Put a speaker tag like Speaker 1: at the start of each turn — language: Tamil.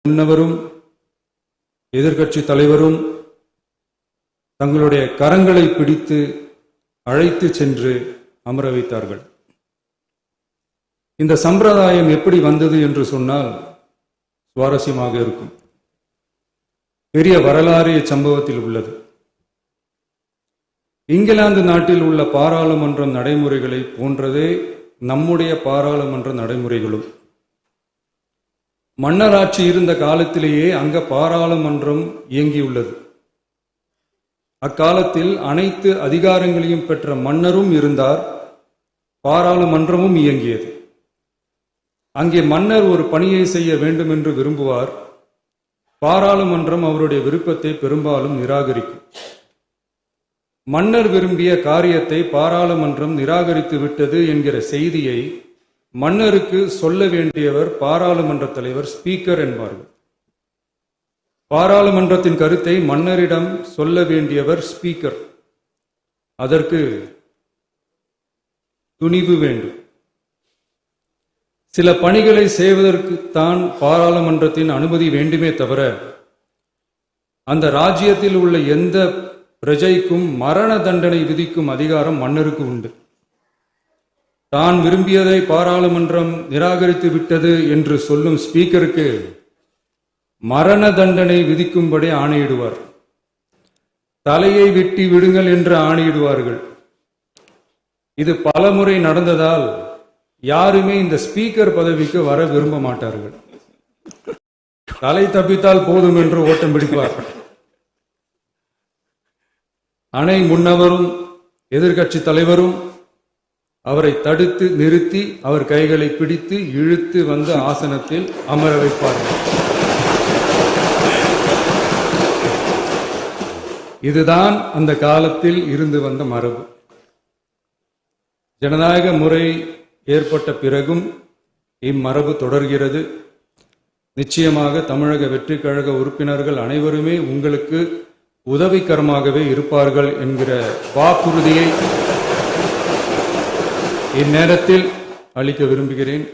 Speaker 1: முன்னவரும் எதிர்க்கட்சி தலைவரும் தங்களுடைய கரங்களை பிடித்து அழைத்து சென்று அமர வைத்தார்கள். இந்த சம்பிரதாயம் எப்படி வந்தது என்று சொன்னால் சுவாரஸ்யமாக இருக்கும். பெரிய வரலாறு சம்பவத்தில் உள்ளது. இங்கிலாந்து நாட்டில் உள்ள பாராளுமன்ற நடைமுறைகளை போன்றதே நம்முடைய பாராளுமன்ற நடைமுறைகளும். மன்னராட்சி இருந்த காலத்திலேயே அங்க பாராளுமன்றம் இயங்கியுள்ளது. அக்காலத்தில் அனைத்து அதிகாரங்களையும் பெற்ற மன்னரும் இருந்தார், பாராளுமன்றமும் இயங்கியது. அங்கே மன்னர் ஒரு பணியை செய்ய வேண்டும் என்று விரும்புவார். பாராளுமன்றம் அவருடைய விருப்பத்தை பெரும்பாலும் நிராகரிக்கும். மன்னர் விரும்பிய காரியத்தை பாராளுமன்றம் நிராகரித்து விட்டது என்கிற செய்தியை மன்னருக்கு சொல்ல வேண்டியவர் பாராளுமன்ற தலைவர், ஸ்பீக்கர் என்பார்கள். பாராளுமன்றத்தின் கருத்தை மன்னரிடம் சொல்ல வேண்டியவர் ஸ்பீக்கர். அதற்கு துணிவு வேண்டும். சில பணிகளை செய்வதற்குத்தான் பாராளுமன்றத்தின் அனுமதி வேண்டுமே தவிர அந்த ராஜ்யத்தில் உள்ள எந்த பிரஜைக்கும் மரண தண்டனை விதிக்கும் அதிகாரம் மன்னருக்கு உண்டு. தான் விரும்பியதை பாராளுமன்றம் நிராகரித்து விட்டது என்று சொல்லும் ஸ்பீக்கருக்கு மரண தண்டனை விதிக்கும்படி ஆணையிடுவார். தலையை வெட்டி விடுங்கள் என்று ஆணையிடுவார்கள். இது பலமுறை நடந்ததால் யாருமே இந்த ஸ்பீக்கர் பதவிக்கு வர விரும்ப மாட்டார்கள். தலை தப்பித்தால் போதும் என்று ஓட்டம் பிடிப்பார். அணை முன்னவரும் எதிர்க்கட்சி தலைவரும் அவரை தடுத்து நிறுத்தி அவர் கைகளை பிடித்து இழுத்து வந்து ஆசனத்தில் அமர வைப்பார்கள். இதுதான் அந்த காலத்தில் இருந்து வந்த மரபு. ஜனநாயக முறை ஏற்பட்ட பிறகும் இம்மரபு தொடர்கிறது. நிச்சயமாக தமிழக வெற்றி கழக உறுப்பினர்கள் அனைவருமே உங்களுக்கு உதவிகரமாகவே இருப்பார்கள் என்கிற வாக்குறுதியை இந்நேரத்தில் அளிக்க விரும்புகிறேன்.